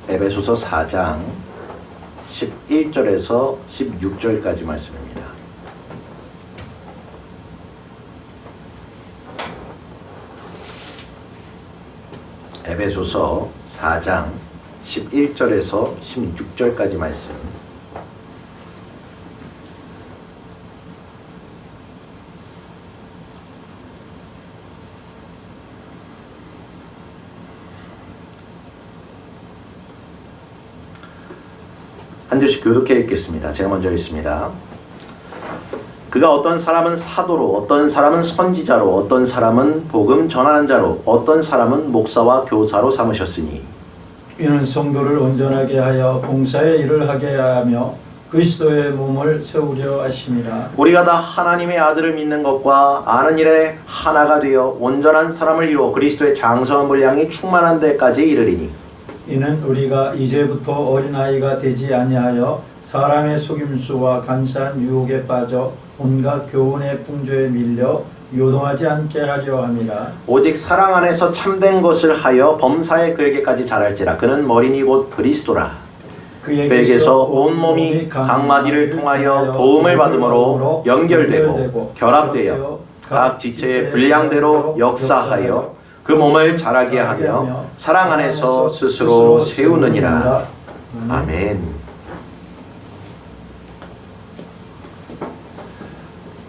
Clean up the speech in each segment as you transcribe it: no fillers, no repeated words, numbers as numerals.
에베소서 4장 11절에서 16절까지 말씀입니다. 에베소서 4장 11절에서 16절까지 말씀. 한 절씩 교독해 읽겠습니다. 제가 먼저 읽습니다. 그가 어떤 사람은 사도로, 어떤 사람은 선지자로, 어떤 사람은 복음 전하는 자로, 어떤 사람은 목사와 교사로 삼으셨으니 이는 성도를 온전하게 하여 봉사의 일을 하게 하며 그리스도의 몸을 세우려 하심이라. 우리가 다 하나님의 아들을 믿는 것과 아는 일에 하나가 되어 온전한 사람을 이루어 그리스도의 장성한 분량이 충만한 데까지 이르리니 이는 우리가 이제부터 어린아이가 되지 아니하여 사람의 속임수와 간사한 유혹에 빠져 온갖 교훈의 풍조에 밀려 요동하지 않게 하려 함이라. 오직 사랑 안에서 참된 것을 하여 범사에 그에게까지 자랄지라. 그는 머리니 곧 그리스도라. 그에게서 온몸이 각 마디를 통하여 도움을 받음으로 연결되고 결합되어 각 지체의 분량대로 역사하여 그 몸을 자라게 하며 사랑 안에서 스스로 세우느니라. 아멘.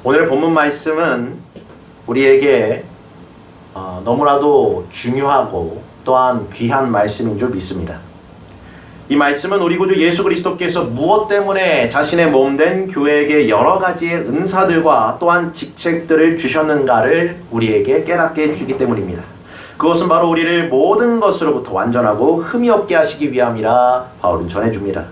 오늘 본문 말씀은 우리에게 너무나도 중요하고 또한 귀한 말씀인 줄 믿습니다. 이 말씀은 우리 구주 예수 그리스도께서 무엇 때문에 자신의 몸된 교회에게 여러 가지의 은사들과 또한 직책들을 주셨는가를 우리에게 깨닫게 해주기 때문입니다. 그것은 바로 우리를 모든 것으로부터 완전하고 흠이 없게 하시기 위함이라 바울은 전해줍니다.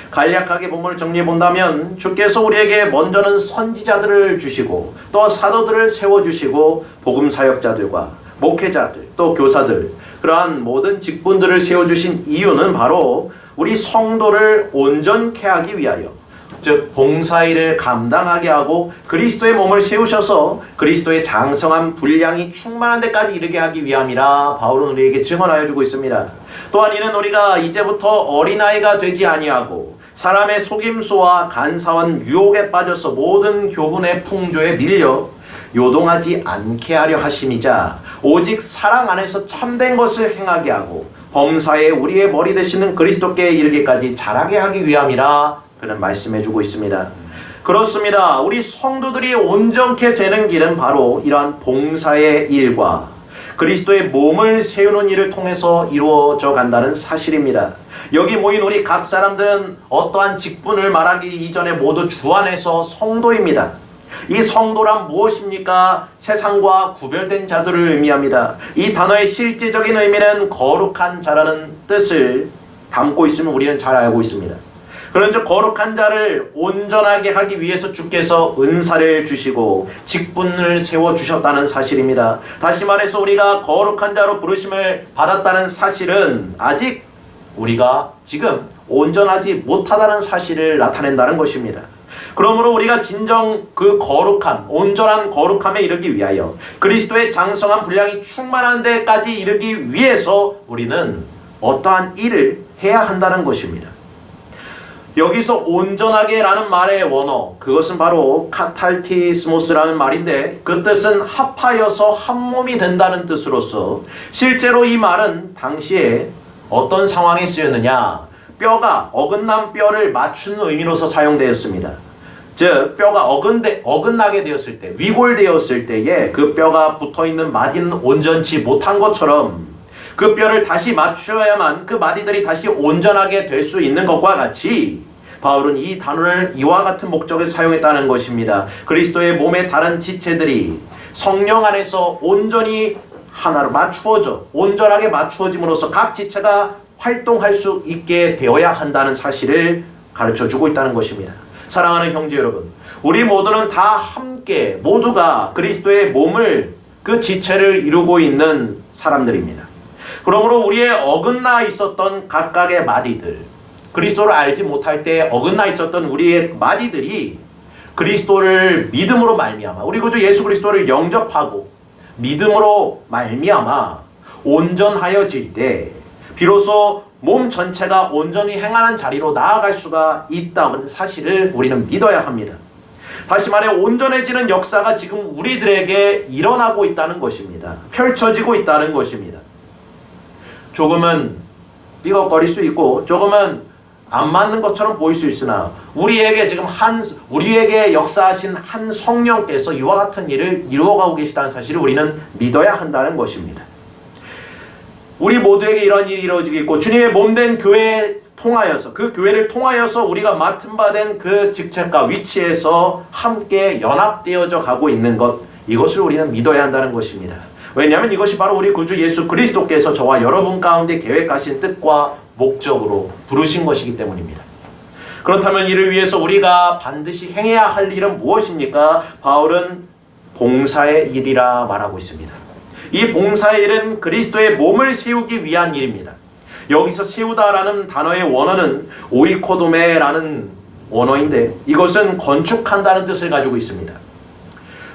간략하게 본문을 정리해 본다면 주께서 우리에게 먼저는 선지자들을 주시고 또 사도들을 세워주시고 복음 사역자들과 목회자들 또 교사들 그러한 모든 직분들을 세워주신 이유는 바로 우리 성도를 온전케 하기 위하여, 즉 봉사일을 감당하게 하고 그리스도의 몸을 세우셔서 그리스도의 장성한 분량이 충만한 데까지 이르게 하기 위함이라 바울은 우리에게 증언하여 주고 있습니다. 또한 이는 우리가 이제부터 어린아이가 되지 아니하고 사람의 속임수와 간사한 유혹에 빠져서 모든 교훈의 풍조에 밀려 요동하지 않게 하려 하심이자 오직 사랑 안에서 참된 것을 행하게 하고 범사에 우리의 머리 되시는 그리스도께 이르기까지 자라게 하기 위함이라 그는 말씀해주고 있습니다. 그렇습니다. 우리 성도들이 온전케 되는 길은 바로 이러한 봉사의 일과 그리스도의 몸을 세우는 일을 통해서 이루어져 간다는 사실입니다. 여기 모인 우리 각 사람들은 어떠한 직분을 말하기 이전에 모두 주 안에서 성도입니다. 이 성도란 무엇입니까? 세상과 구별된 자들을 의미합니다. 이 단어의 실제적인 의미는 거룩한 자라는 뜻을 담고 있음을 우리는 잘 알고 있습니다. 그런즉 거룩한 자를 온전하게 하기 위해서 주께서 은사를 주시고 직분을 세워주셨다는 사실입니다. 다시 말해서 우리가 거룩한 자로 부르심을 받았다는 사실은 아직 우리가 지금 온전하지 못하다는 사실을 나타낸다는 것입니다. 그러므로 우리가 진정 그 거룩함, 온전한 거룩함에 이르기 위하여 그리스도의 장성한 분량이 충만한 데까지 이르기 위해서 우리는 어떠한 일을 해야 한다는 것입니다. 여기서 온전하게 라는 말의 원어, 그것은 바로 카탈티스모스라는 말인데 그 뜻은 합하여서 한 몸이 된다는 뜻으로서 실제로 이 말은 당시에 어떤 상황에 쓰였느냐, 뼈가 어긋난 뼈를 맞추는 의미로서 사용되었습니다. 즉 뼈가 어긋나게 되었을 때, 위골되었을 때에 그 뼈가 붙어있는 마디는 온전치 못한 것처럼 그 뼈를 다시 맞추어야만 그 마디들이 다시 온전하게 될 수 있는 것과 같이 바울은 이 단어를 이와 같은 목적에 사용했다는 것입니다. 그리스도의 몸의 다른 지체들이 성령 안에서 온전히 하나로 맞추어져 온전하게 맞추어짐으로써 각 지체가 활동할 수 있게 되어야 한다는 사실을 가르쳐주고 있다는 것입니다. 사랑하는 형제 여러분, 우리 모두는 다 함께 모두가 그리스도의 몸을 그 지체를 이루고 있는 사람들입니다. 그러므로 우리의 어긋나 있었던 각각의 마디들, 그리스도를 알지 못할 때 어긋나 있었던 우리의 마디들이 그리스도를 믿음으로 말미암아 우리 구주 예수 그리스도를 영접하고 믿음으로 말미암아 온전하여질 때 비로소 몸 전체가 온전히 행하는 자리로 나아갈 수가 있다는 사실을 우리는 믿어야 합니다. 다시 말해 온전해지는 역사가 지금 우리들에게 일어나고 있다는 것입니다. 펼쳐지고 있다는 것입니다. 조금은 삐걱거릴 수 있고 조금은 안 맞는 것처럼 보일 수 있으나 우리에게 역사하신 한 성령께서 이와 같은 일을 이루어가고 계시다는 사실을 우리는 믿어야 한다는 것입니다. 우리 모두에게 이런 일이 이루어지겠고 주님의 몸된 교회에 통하여서 그 교회를 통하여서 우리가 맡은 바 된 그 직책과 위치에서 함께 연합되어져 가고 있는 것, 이것을 우리는 믿어야 한다는 것입니다. 왜냐하면 이것이 바로 우리 구주 예수 그리스도께서 저와 여러분 가운데 계획하신 뜻과 목적으로 부르신 것이기 때문입니다. 그렇다면 이를 위해서 우리가 반드시 행해야 할 일은 무엇입니까? 바울은 봉사의 일이라 말하고 있습니다. 이 봉사의 일은 그리스도의 몸을 세우기 위한 일입니다. 여기서 세우다라는 단어의 원어는 오이코도메라는 원어인데 이것은 건축한다는 뜻을 가지고 있습니다.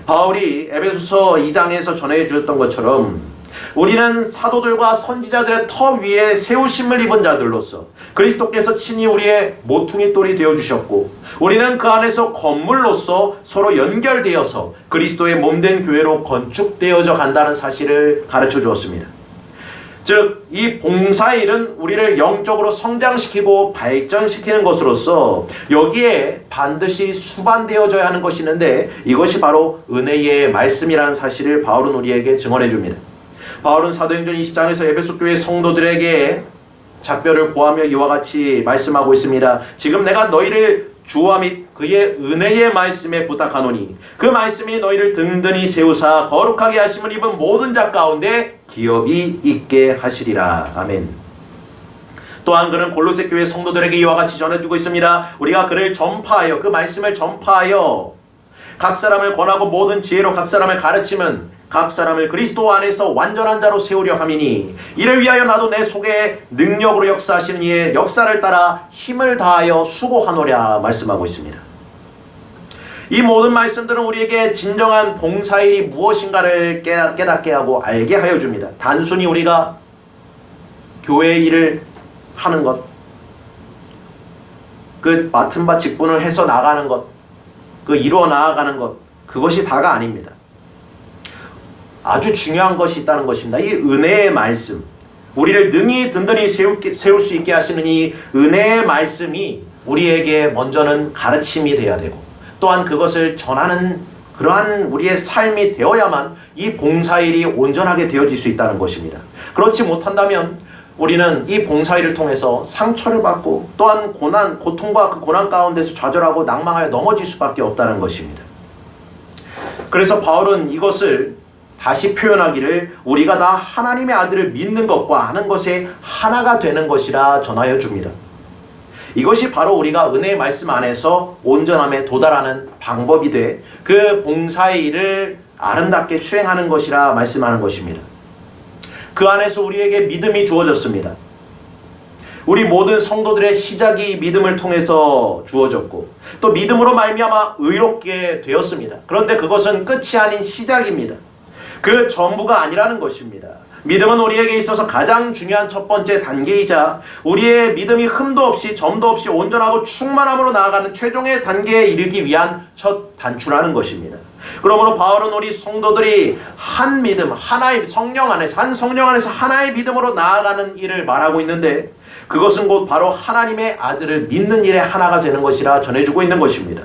바울이 에베소서 2장에서 전해주었던 것처럼 우리는 사도들과 선지자들의 터 위에 세우심을 입은 자들로서 그리스도께서 친히 우리의 모퉁이 돌이 되어주셨고 우리는 그 안에서 건물로서 서로 연결되어서 그리스도의 몸된 교회로 건축되어져 간다는 사실을 가르쳐 주었습니다. 즉, 이 봉사일은 우리를 영적으로 성장시키고 발전시키는 것으로서 여기에 반드시 수반되어져야 하는 것이 있는데 이것이 바로 은혜의 말씀이라는 사실을 바울은 우리에게 증언해 줍니다. 바울은 사도행전 20장에서 에베소 교회 성도들에게 작별을 고하며 이와 같이 말씀하고 있습니다. 지금 내가 너희를 주와 및 그의 은혜의 말씀에 부탁하노니 그 말씀이 너희를 든든히 세우사 거룩하게 하심을 입은 모든 자 가운데 기업이 있게 하시리라. 아멘. 또한 그는 골로새 교회 성도들에게 이와 같이 전해주고 있습니다. 우리가 그를 전파하여 그 말씀을 전파하여 각 사람을 권하고 모든 지혜로 각 사람을 가르치면 각 사람을 그리스도 안에서 완전한 자로 세우려 함이니 이를 위하여 나도 내 속에 능력으로 역사하시는 이의 역사를 따라 힘을 다하여 수고하노랴 말씀하고 있습니다. 이 모든 말씀들은 우리에게 진정한 봉사일이 무엇인가를 깨닫게 하고 알게 하여 줍니다. 단순히 우리가 교회의 일을 하는 것, 그 맡은 바 직분을 해서 나가는 것, 그 이루어 나아가는 것, 그것이 다가 아닙니다. 아주 중요한 것이 있다는 것입니다. 이 은혜의 말씀, 우리를 능히 든든히 세울 수 있게 하시는 이 은혜의 말씀이 우리에게 먼저는 가르침이 되어야 되고 또한 그것을 전하는 그러한 우리의 삶이 되어야만 이 봉사일이 온전하게 되어질 수 있다는 것입니다. 그렇지 못한다면 우리는 이 봉사일을 통해서 상처를 받고 또한 고통과 그 고난 가운데서 좌절하고 낭망하여 넘어질 수밖에 없다는 것입니다. 그래서 바울은 이것을 다시 표현하기를 우리가 다 하나님의 아들을 믿는 것과 아는 것에 하나가 되는 것이라 전하여 줍니다. 이것이 바로 우리가 은혜의 말씀 안에서 온전함에 도달하는 방법이 돼 그 봉사의 일을 아름답게 수행하는 것이라 말씀하는 것입니다. 그 안에서 우리에게 믿음이 주어졌습니다. 우리 모든 성도들의 시작이 믿음을 통해서 주어졌고 또 믿음으로 말미암아 의롭게 되었습니다. 그런데 그것은 끝이 아닌 시작입니다. 그 전부가 아니라는 것입니다. 믿음은 우리에게 있어서 가장 중요한 첫 번째 단계이자 우리의 믿음이 흠도 없이 점도 없이 온전하고 충만함으로 나아가는 최종의 단계에 이르기 위한 첫 단추라는 것입니다. 그러므로 바울은 우리 성도들이 한 믿음, 하나의 성령 안에서 한 성령 안에서 하나의 믿음으로 나아가는 일을 말하고 있는데 그것은 곧 바로 하나님의 아들을 믿는 일의 하나가 되는 것이라 전해주고 있는 것입니다.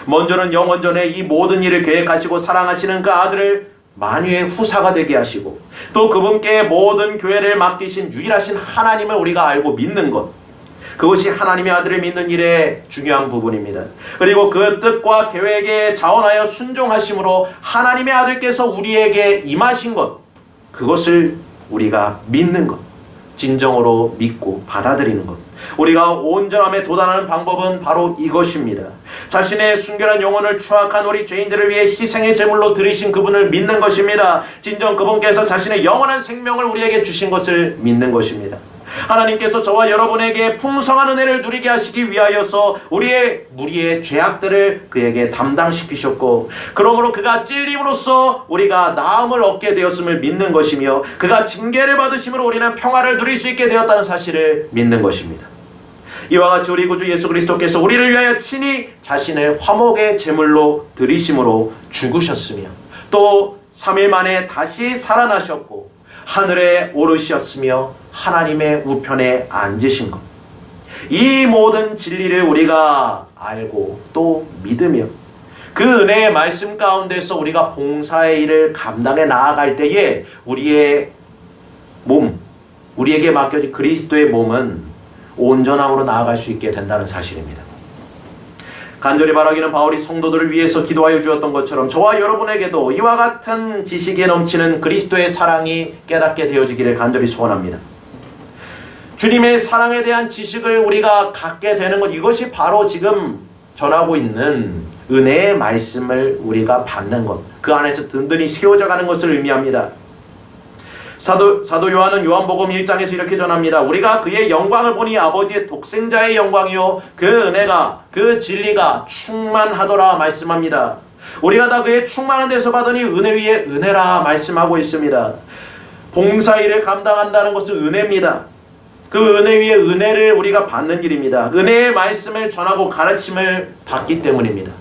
먼저는 영원전에 이 모든 일을 계획하시고 사랑하시는 그 아들을 만유의 후사가 되게 하시고 또 그분께 모든 교회를 맡기신 유일하신 하나님을 우리가 알고 믿는 것, 그것이 하나님의 아들을 믿는 일의 중요한 부분입니다. 그리고 그 뜻과 계획에 자원하여 순종하심으로 하나님의 아들께서 우리에게 임하신 것, 그것을 우리가 믿는 것, 진정으로 믿고 받아들이는 것, 우리가 온전함에 도달하는 방법은 바로 이것입니다. 자신의 순결한 영혼을 추악한 우리 죄인들을 위해 희생의 제물로 드리신 그분을 믿는 것입니다. 진정 그분께서 자신의 영원한 생명을 우리에게 주신 것을 믿는 것입니다. 하나님께서 저와 여러분에게 풍성한 은혜를 누리게 하시기 위하여서 우리의 죄악들을 그에게 담당시키셨고, 그러므로 그가 찔림으로써 우리가 나음을 얻게 되었음을 믿는 것이며, 그가 징계를 받으심으로 우리는 평화를 누릴 수 있게 되었다는 사실을 믿는 것입니다. 이와 같이 우리 구주 예수 그리스도께서 우리를 위하여 친히 자신을 화목의 제물로 드리심으로 죽으셨으며, 또 3일 만에 다시 살아나셨고 하늘에 오르셨으며 하나님의 우편에 앉으신 것, 이 모든 진리를 우리가 알고 또 믿으며 그 은혜의 말씀 가운데서 우리가 봉사의 일을 감당해 나아갈 때에 우리의 몸, 우리에게 맡겨진 그리스도의 몸은 온전함으로 나아갈 수 있게 된다는 사실입니다. 간절히 바라기는 바울이 성도들을 위해서 기도하여 주었던 것처럼 저와 여러분에게도 이와 같은 지식에 넘치는 그리스도의 사랑이 깨닫게 되어지기를 간절히 소원합니다. 주님의 사랑에 대한 지식을 우리가 갖게 되는 것, 이것이 바로 지금 전하고 있는 은혜의 말씀을 우리가 받는 것, 그 안에서 든든히 세워져 가는 것을 의미합니다. 사도 요한은 요한복음 1장에서 이렇게 전합니다. 우리가 그의 영광을 보니 아버지의 독생자의 영광이요 그 은혜가 그 진리가 충만하더라 말씀합니다. 우리가 다 그의 충만한 데서 받으니 은혜 위에 은혜라 말씀하고 있습니다. 봉사일을 감당한다는 것은 은혜입니다. 그 은혜 위에 은혜를 우리가 받는 길입니다. 은혜의 말씀을 전하고 가르침을 받기 때문입니다.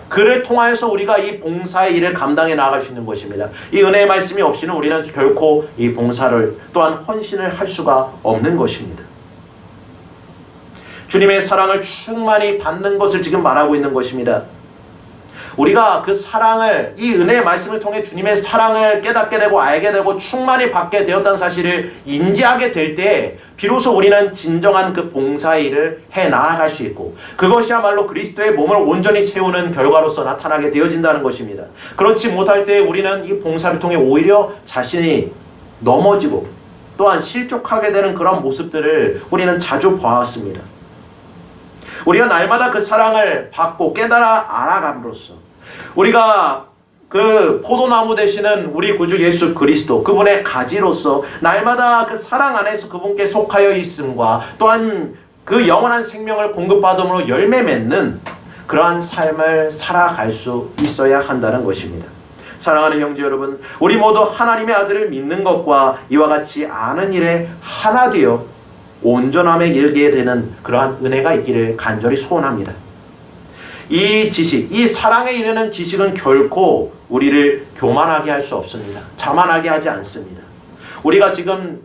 그를 통하여서 우리가 이 봉사의 일을 감당해 나아갈 수 있는 것입니다. 이 은혜의 말씀이 없이는 우리는 결코 이 봉사를 또한 헌신을 할 수가 없는 것입니다. 주님의 사랑을 충만히 받는 것을 지금 말하고 있는 것입니다. 우리가 그 사랑을, 이 은혜의 말씀을 통해 주님의 사랑을 깨닫게 되고 알게 되고 충만히 받게 되었다는 사실을 인지하게 될 때 비로소 우리는 진정한 그 봉사의 일을 해 나아갈 수 있고, 그것이야말로 그리스도의 몸을 온전히 세우는 결과로서 나타나게 되어진다는 것입니다. 그렇지 못할 때 우리는 이 봉사를 통해 오히려 자신이 넘어지고 또한 실족하게 되는 그런 모습들을 우리는 자주 보았습니다. 우리가 날마다 그 사랑을 받고 깨달아 알아감으로써 우리가 그 포도나무 되시는 우리 구주 예수 그리스도, 그분의 가지로서 날마다 그 사랑 안에서 그분께 속하여 있음과 또한 그 영원한 생명을 공급받음으로 열매 맺는 그러한 삶을 살아갈 수 있어야 한다는 것입니다. 사랑하는 형제 여러분, 우리 모두 하나님의 아들을 믿는 것과 이와 같이 아는 일에 하나 되어 온전함에 이르게 되는 그러한 은혜가 있기를 간절히 소원합니다. 이 지식, 이 사랑에 이르는 지식은 결코 우리를 교만하게 할 수 없습니다. 자만하게 하지 않습니다. 우리가 지금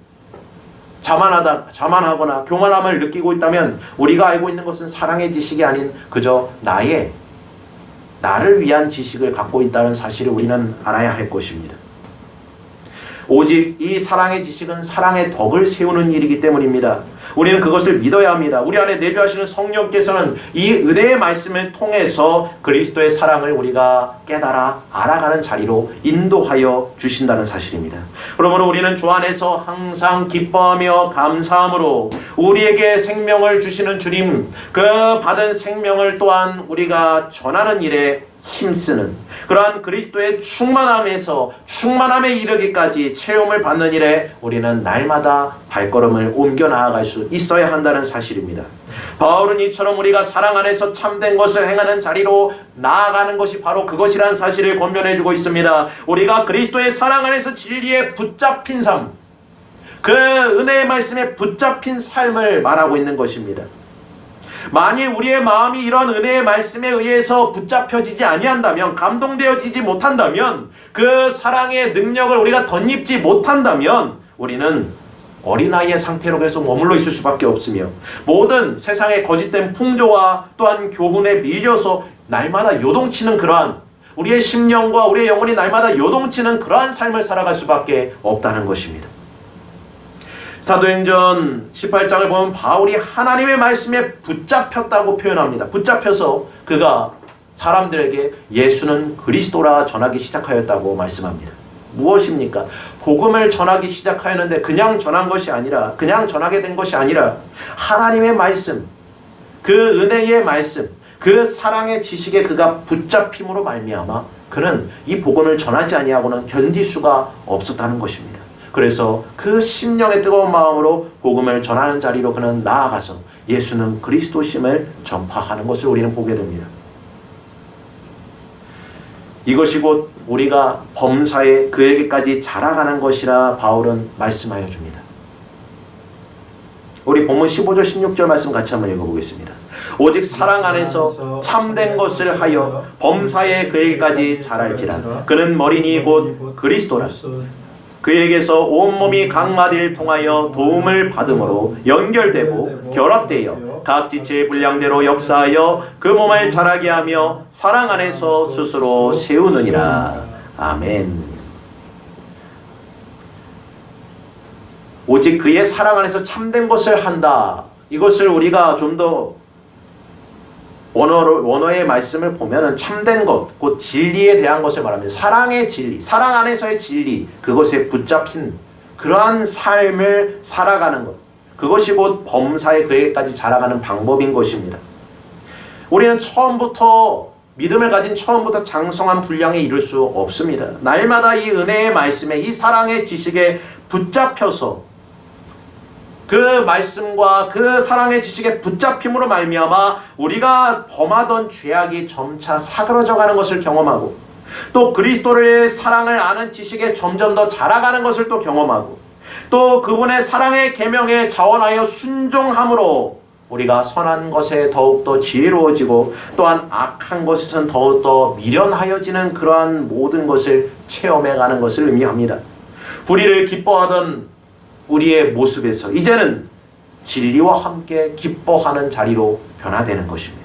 자만하거나 교만함을 느끼고 있다면 우리가 알고 있는 것은 사랑의 지식이 아닌 그저 나를 위한 지식을 갖고 있다는 사실을 우리는 알아야 할 것입니다. 오직 이 사랑의 지식은 사랑의 덕을 세우는 일이기 때문입니다. 우리는 그것을 믿어야 합니다. 우리 안에 내주하시는 성령께서는 이 은혜의 말씀을 통해서 그리스도의 사랑을 우리가 깨달아 알아가는 자리로 인도하여 주신다는 사실입니다. 그러므로 우리는 주 안에서 항상 기뻐하며 감사함으로 우리에게 생명을 주시는 주님, 그 받은 생명을 또한 우리가 전하는 일에 힘쓰는 그러한 그리스도의 충만함에 이르기까지 체험을 받는 일에 우리는 날마다 발걸음을 옮겨 나아갈 수 있어야 한다는 사실입니다. 바울은 이처럼 우리가 사랑 안에서 참된 것을 행하는 자리로 나아가는 것이 바로 그것이라는 사실을 권면해주고 있습니다. 우리가 그리스도의 사랑 안에서 진리에 붙잡힌 삶, 그 은혜의 말씀에 붙잡힌 삶을 말하고 있는 것입니다. 만일 우리의 마음이 이런 은혜의 말씀에 의해서 붙잡혀지지 아니한다면, 감동되어지지 못한다면, 그 사랑의 능력을 우리가 덧입지 못한다면 우리는 어린아이의 상태로 계속 머물러 있을 수밖에 없으며 모든 세상의 거짓된 풍조와 또한 교훈에 밀려서 날마다 요동치는 그러한 우리의 심령과 우리의 영혼이 날마다 요동치는 그러한 삶을 살아갈 수밖에 없다는 것입니다. 사도행전 18장을 보면 바울이 하나님의 말씀에 붙잡혔다고 표현합니다. 붙잡혀서 그가 사람들에게 예수는 그리스도라 전하기 시작하였다고 말씀합니다. 무엇입니까? 복음을 전하기 시작하였는데 그냥 전한 것이 아니라, 그냥 전하게 된 것이 아니라 하나님의 말씀, 그 은혜의 말씀, 그 사랑의 지식에 그가 붙잡힘으로 말미암아 그는 이 복음을 전하지 아니하고는 견딜 수가 없었다는 것입니다. 그래서 그 심령의 뜨거운 마음으로 복음을 전하는 자리로 그는 나아가서 예수는 그리스도심을 전파하는 것을 우리는 보게 됩니다. 이것이 곧 우리가 범사에 그에게까지 자라가는 것이라 바울은 말씀하여 줍니다. 우리 본문 15절 16절 말씀 같이 한번 읽어보겠습니다. 오직 사랑 안에서 참된 것을 하여 범사에 그에게까지 자랄지라. 그는 머리니 곧 그리스도라. 그에게서 온몸이 각마디를 통하여 도움을 받음으로 연결되고 결합되어 각 지체의 분량대로 역사하여 그 몸을 자라게 하며 사랑 안에서 스스로 세우느니라. 아멘. 오직 그의 사랑 안에서 참된 것을 한다. 이것을 우리가 좀 더 원어의 말씀을 보면은 참된 것, 곧 진리에 대한 것을 말합니다. 사랑의 진리, 사랑 안에서의 진리, 그것에 붙잡힌 그러한 삶을 살아가는 것, 그것이 곧 범사에 그에게까지 자라가는 방법인 것입니다. 우리는 믿음을 가진 처음부터 장성한 분량에 이를 수 없습니다. 날마다 이 은혜의 말씀에, 이 사랑의 지식에 붙잡혀서 그 말씀과 그 사랑의 지식에 붙잡힘으로 말미암아 우리가 범하던 죄악이 점차 사그러져 가는 것을 경험하고, 또 그리스도의 사랑을 아는 지식에 점점 더 자라가는 것을 또 경험하고, 또 그분의 사랑의 계명에 자원하여 순종함으로 우리가 선한 것에 더욱더 지혜로워지고, 또한 악한 것에서는 더욱더 미련하여지는 그러한 모든 것을 체험해가는 것을 의미합니다. 불의를 기뻐하던 우리의 모습에서 이제는 진리와 함께 기뻐하는 자리로 변화되는 것입니다.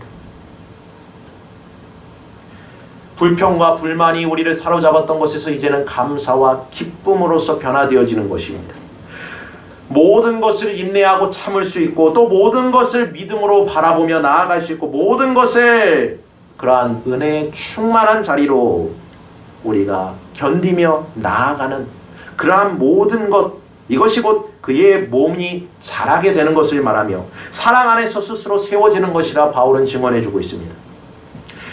불평과 불만이 우리를 사로잡았던 것에서 이제는 감사와 기쁨으로써 변화되어지는 것입니다. 모든 것을 인내하고 참을 수 있고, 또 모든 것을 믿음으로 바라보며 나아갈 수 있고, 모든 것을 그러한 은혜에 충만한 자리로 우리가 견디며 나아가는 그러한 모든 것, 이것이 곧 그의 몸이 자라게 되는 것을 말하며 사랑 안에서 스스로 세워지는 것이라 바울은 증언해주고 있습니다.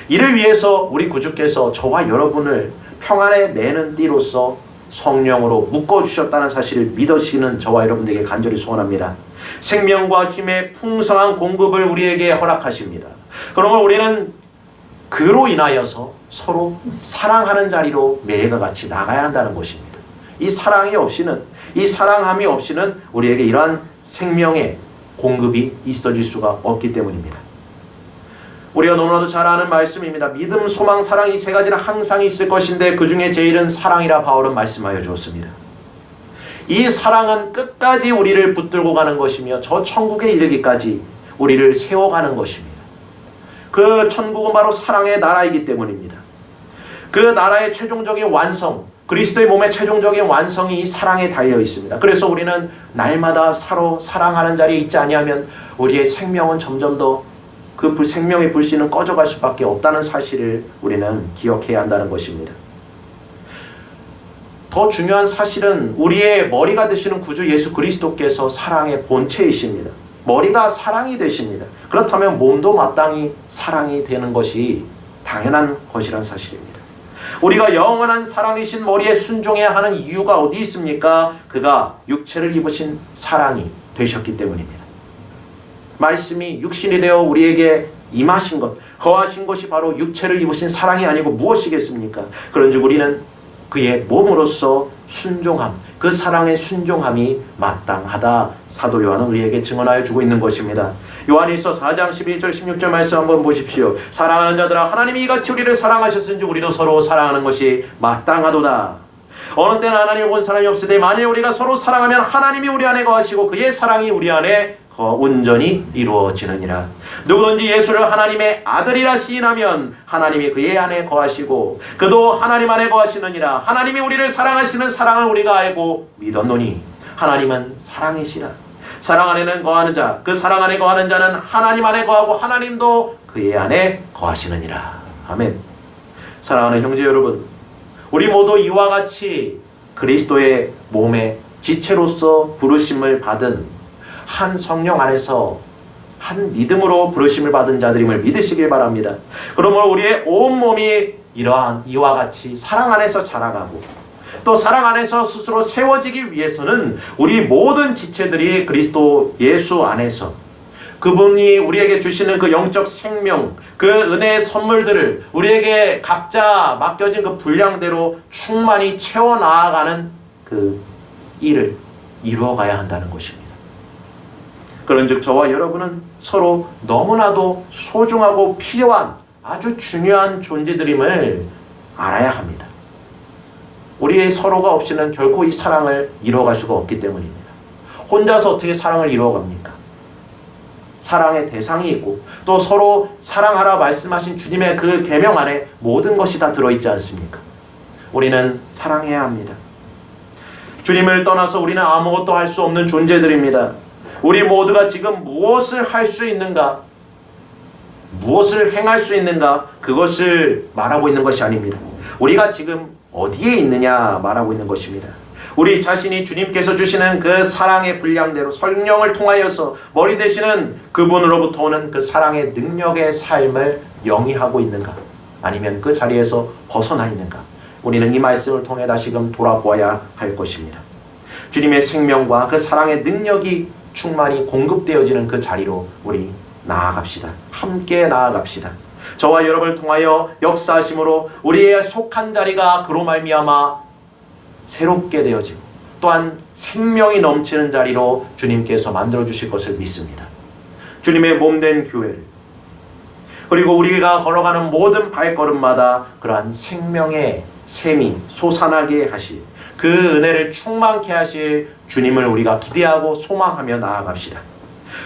이를 위해서 우리 구주께서 저와 여러분을 평안에 매는 띠로서 성령으로 묶어주셨다는 사실을 믿으시는 저와 여러분들에게 간절히 소원합니다. 생명과 힘의 풍성한 공급을 우리에게 허락하십니다. 그러면 우리는 그로 인하여서 서로 사랑하는 자리로 매일과 같이 나가야 한다는 것입니다. 이 사랑이 없이는, 이 사랑함이 없이는 우리에게 이러한 생명의 공급이 있어질 수가 없기 때문입니다. 우리가 너무나도 잘 아는 말씀입니다. 믿음, 소망, 사랑, 이 세 가지는 항상 있을 것인데 그 중에 제일은 사랑이라 바울은 말씀하여 주었습니다. 이 사랑은 끝까지 우리를 붙들고 가는 것이며 저 천국에 이르기까지 우리를 세워가는 것입니다. 그 천국은 바로 사랑의 나라이기 때문입니다. 그 나라의 최종적인 완성, 그리스도의 몸의 최종적인 완성이 이 사랑에 달려 있습니다. 그래서 우리는 날마다 서로 사랑하는 자리에 있지 아니하면 우리의 생명은 점점 더 그 생명의 불씨는 꺼져갈 수밖에 없다는 사실을 우리는 기억해야 한다는 것입니다. 더 중요한 사실은 우리의 머리가 되시는 구주 예수 그리스도께서 사랑의 본체이십니다. 머리가 사랑이 되십니다. 그렇다면 몸도 마땅히 사랑이 되는 것이 당연한 것이란 사실입니다. 우리가 영원한 사랑이신 머리에 순종해야 하는 이유가 어디 있습니까? 그가 육체를 입으신 사랑이 되셨기 때문입니다. 말씀이 육신이 되어 우리에게 임하신 것, 거하신 것이 바로 육체를 입으신 사랑이 아니고 무엇이겠습니까? 그런즉 우리는 그의 몸으로서 순종함, 그 사랑의 순종함이 마땅하다. 사도 요한은 우리에게 증언하여 주고 있는 것입니다. 요한일서 4장 11절 16절 말씀 한번 보십시오. 사랑하는 자들아, 하나님이 이같이 우리를 사랑하셨은지 우리도 서로 사랑하는 것이 마땅하도다. 어느 때는 하나님을 본 사람이 없으되 만일 우리가 서로 사랑하면 하나님이 우리 안에 거하시고 그의 사랑이 우리 안에 온전히 이루어지느니라. 누구든지 예수를 하나님의 아들이라 시인하면 하나님이 그의 안에 거하시고 그도 하나님 안에 거하시느니라. 하나님이 우리를 사랑하시는 사랑을 우리가 알고 믿었노니 하나님은 사랑이시라. 사랑 안에는 거하는 자, 그 사랑 안에 거하는 자는 하나님 안에 거하고 하나님도 그의 안에 거하시느니라. 아멘. 사랑하는 형제 여러분, 우리 모두 이와 같이 그리스도의 몸의 지체로서 부르심을 받은 한 성령 안에서 한 믿음으로 부르심을 받은 자들임을 믿으시길 바랍니다. 그러므로 우리의 온몸이 이와 같이 사랑 안에서 자라가고 또 사랑 안에서 스스로 세워지기 위해서는 우리 모든 지체들이 그리스도 예수 안에서 그분이 우리에게 주시는 그 영적 생명, 그 은혜의 선물들을 우리에게 각자 맡겨진 그 분량대로 충만히 채워나가는 그 일을 이루어가야 한다는 것입니다. 그런즉 저와 여러분은 서로 너무나도 소중하고 필요한 아주 중요한 존재들임을 알아야 합니다. 우리 서로가 없이는 결코 이 사랑을 이루어갈 수가 없기 때문입니다. 혼자서 어떻게 사랑을 이루어갑니까? 사랑의 대상이 있고 또 서로 사랑하라 말씀하신 주님의 그 계명 안에 모든 것이 다 들어있지 않습니까? 우리는 사랑해야 합니다. 주님을 떠나서 우리는 아무것도 할 수 없는 존재들입니다. 우리 모두가 지금 무엇을 할 수 있는가? 무엇을 행할 수 있는가? 그것을 말하고 있는 것이 아닙니다. 우리가 지금 어디에 있느냐 말하고 있는 것입니다. 우리 자신이 주님께서 주시는 그 사랑의 분량대로 성령을 통하여서 머리 되시는 그분으로부터 오는 그 사랑의 능력의 삶을 영위하고 있는가? 아니면 그 자리에서 벗어나 있는가? 우리는 이 말씀을 통해 다시금 돌아보아야 할 것입니다. 주님의 생명과 그 사랑의 능력이 충만히 공급되어지는 그 자리로 우리 나아갑시다. 함께 나아갑시다. 저와 여러분을 통하여 역사하심으로 우리의 속한 자리가 그로 말미암아 새롭게 되어지고 또한 생명이 넘치는 자리로 주님께서 만들어주실 것을 믿습니다. 주님의 몸된 교회를 그리고 우리가 걸어가는 모든 발걸음마다 그러한 생명의 샘이 솟아나게 하실 그 은혜를 충만케 하실 주님을 우리가 기대하고 소망하며 나아갑시다.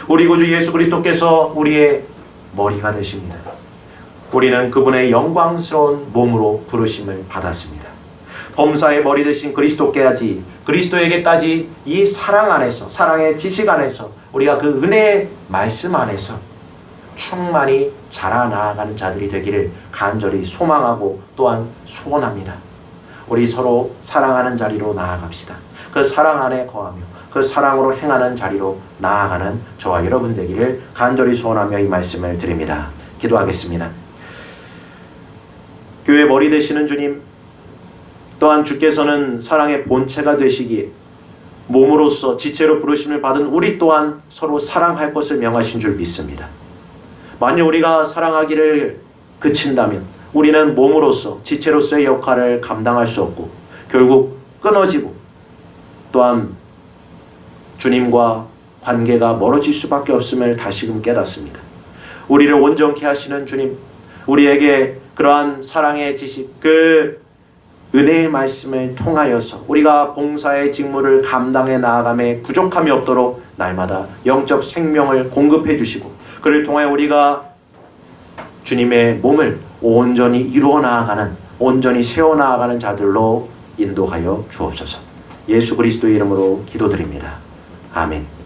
우리 구주 예수 그리스도께서 우리의 머리가 되십니다. 우리는 그분의 영광스러운 몸으로 부르심을 받았습니다. 범사의 머리 되신 그리스도에게까지 이 사랑 안에서 사랑의 지식 안에서 우리가 그 은혜의 말씀 안에서 충만히 자라나가는 자들이 되기를 간절히 소망하고 또한 소원합니다. 우리 서로 사랑하는 자리로 나아갑시다. 그 사랑 안에 거하며 그 사랑으로 행하는 자리로 나아가는 저와 여러분 되기를 간절히 소원하며 이 말씀을 드립니다. 기도하겠습니다. 교회 머리 되시는 주님, 또한 주께서는 사랑의 본체가 되시기에 몸으로서 지체로 부르심을 받은 우리 또한 서로 사랑할 것을 명하신 줄 믿습니다. 만일 우리가 사랑하기를 그친다면 우리는 몸으로서 지체로서의 역할을 감당할 수 없고 결국 끊어지고 또한 주님과 관계가 멀어질 수밖에 없음을 다시금 깨닫습니다. 우리를 온전케 하시는 주님, 우리에게 그러한 사랑의 지식, 그 은혜의 말씀을 통하여서 우리가 봉사의 직무를 감당해 나아감에 부족함이 없도록 날마다 영적 생명을 공급해 주시고 그를 통해 우리가 주님의 몸을 온전히 이루어 나아가는, 온전히 세워 나아가는 자들로 인도하여 주옵소서. 예수 그리스도의 이름으로 기도드립니다. 아멘.